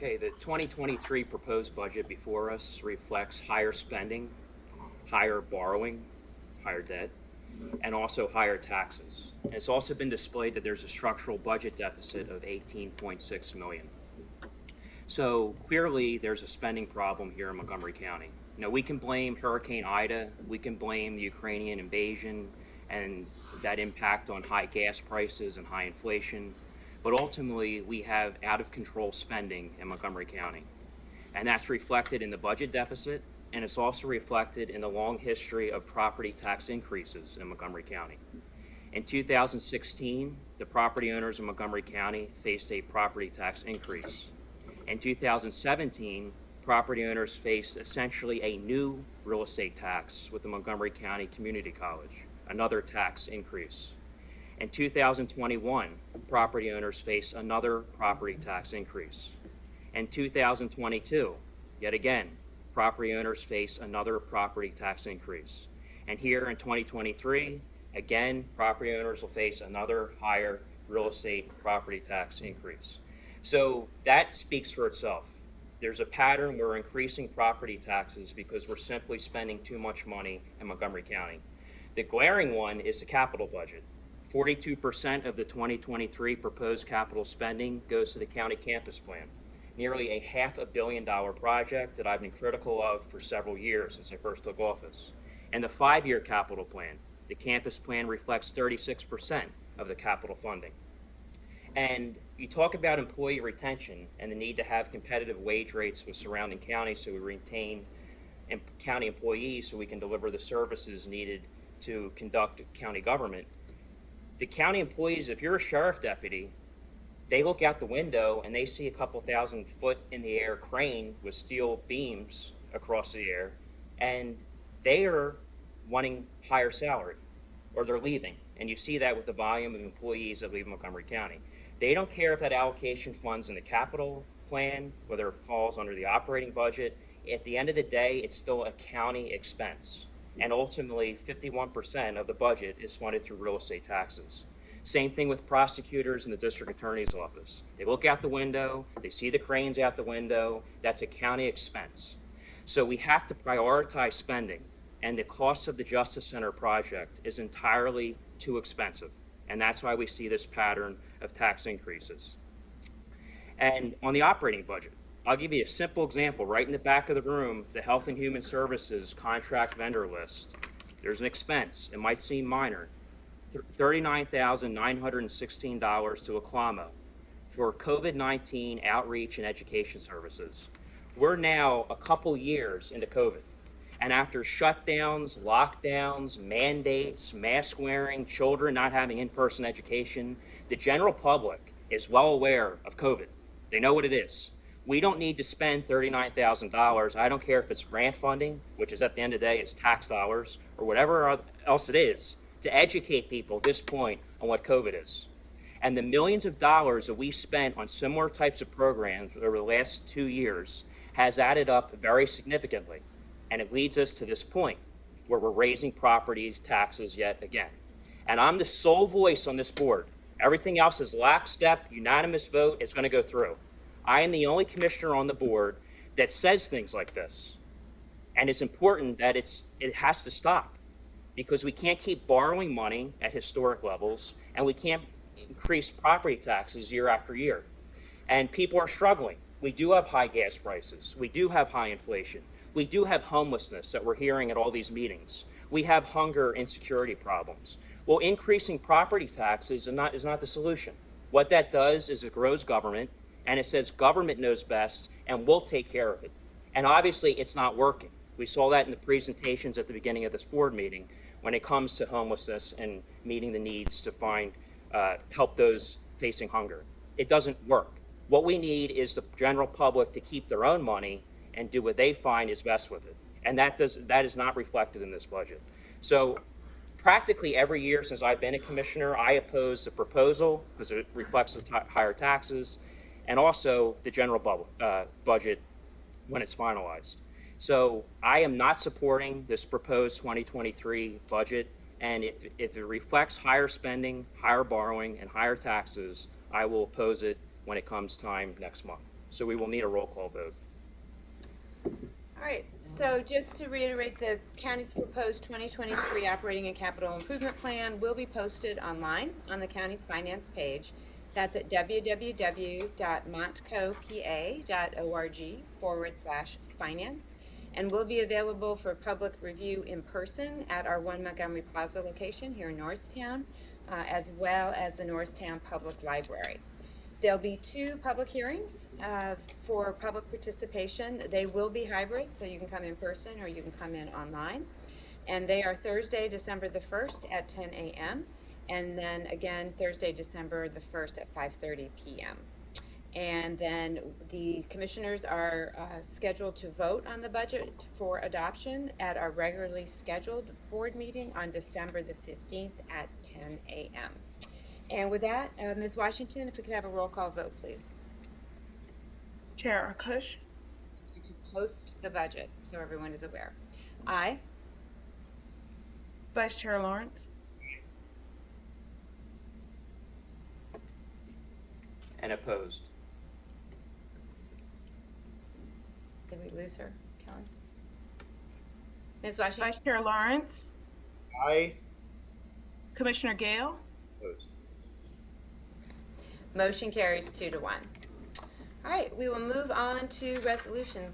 Okay, the 2023 proposed budget before us reflects higher spending, higher borrowing, higher debt, and also higher taxes. And it's also been displayed that there's a structural budget deficit of 18.6 million. So clearly there's a spending problem here in Montgomery County. We can blame Hurricane Ida, we can blame the Ukrainian invasion and that impact on high gas prices and high inflation, but ultimately we have out of control spending in Montgomery County. And that's reflected in the budget deficit, and it's also reflected in the long history of property tax increases in Montgomery County. In 2016, the property owners in Montgomery County faced a property tax increase. In 2017, property owners faced essentially a new real estate tax with the Montgomery County Community College, another tax increase. In 2021, property owners face another property tax increase. In 2022, yet again, property owners face another property tax increase. And here in 2023, again, property owners will face another higher real estate property tax increase. So that speaks for itself. There's a pattern where we're increasing property taxes because we're simply spending too much money in Montgomery County. The glaring one is the capital budget. 42% of the 2023 proposed capital spending goes to the county campus plan, nearly a $500 million project that I've been critical of for several years since I first took office. And the 5-year capital plan, the campus plan reflects 36% of the capital funding. And you talk about employee retention and the need to have competitive wage rates with surrounding counties so we retain county employees so we can deliver the services needed to conduct county government. The county employees, if you're a sheriff deputy, they look out the window and they see a couple 1,000 foot in the air crane with steel beams across the air, and they are wanting higher salary, or they're leaving. And you see that with the volume of employees that leave Montgomery County. They don't care if that allocation funds in the capital plan, whether it falls under the operating budget. At the end of the day, it's still a county expense. And ultimately, 51% of the budget is funded through real estate taxes. Same thing with prosecutors in the district attorney's office. They look out the window, they see the cranes out the window, that's a county expense. So we have to prioritize spending, and the cost of the Justice Center project is entirely too expensive. And that's why we see this pattern of tax increases. And on the operating budget, I'll give you a simple example. Right in the back of the room, the Health and Human Services contract vendor list. There's an expense. It might seem minor. $39,916 to Oklahoma for COVID-19 outreach and education services. We're now a couple years into COVID. And after shutdowns, lockdowns, mandates, mask wearing, children not having in-person education, the general public is well aware of COVID. They know what it is. We don't need to spend $39,000. I don't care if it's grant funding, which is at the end of the day is tax dollars, or whatever else it is, to educate people at this point on what COVID is. And the millions of dollars that we spent on similar types of programs over the last 2 years has added up very significantly. And it leads us to this point where we're raising property taxes yet again. And I'm the sole voice on this board. Everything else is lockstep, unanimous vote, it's going to go through. I am the only commissioner on the board that says things like this. And it's important that it has to stop, because we can't keep borrowing money at historic levels, and we can't increase property taxes year after year. And people are struggling. We do have high gas prices. We do have high inflation. We do have homelessness that we're hearing at all these meetings. We have hunger insecurity problems. Well, increasing property taxes is not the solution. What that does is it grows government, and it says government knows best, and we'll take care of it. And obviously, it's not working. We saw that in the presentations at the beginning of this board meeting when it comes to homelessness and meeting the needs to help those facing hunger. It doesn't work. What we need is the general public to keep their own money and do what they find is best with it. And that is not reflected in this budget. So practically every year since I've been a commissioner, I oppose the proposal because it reflects the higher taxes, and also the general budget when it's finalized. So I am not supporting this proposed 2023 budget, and if it reflects higher spending, higher borrowing, and higher taxes, I will oppose it when it comes time next month. So we will need a roll call vote. All right, so just to reiterate, the county's proposed 2023 operating and capital improvement plan will be posted online on the county's finance page. That's at www.montcopa.org/finance, and will be available for public review in person at our 1 Montgomery Plaza location here in Norristown, as well as the Norristown Public Library. There'll be 2 public hearings for public participation. They will be hybrid, so you can come in person or you can come in online. And they are Thursday, December the 1st at 10 a.m. And then again, Thursday, December the 1st at 5:30 p.m. And then the commissioners are scheduled to vote on the budget for adoption at our regularly scheduled board meeting on December the 15th at 10 a.m. And with that, Ms. Washington, if we could have a roll call vote, please. Chair Kush. To post the budget, so everyone is aware. Aye. Vice Chair Lawrence. And opposed. Did we lose her, Kelly? Ms. Washington? Vice Chair Lawrence. Aye. Commissioner Gale. Opposed. Motion carries 2-1. All right, we will move on to resolutions.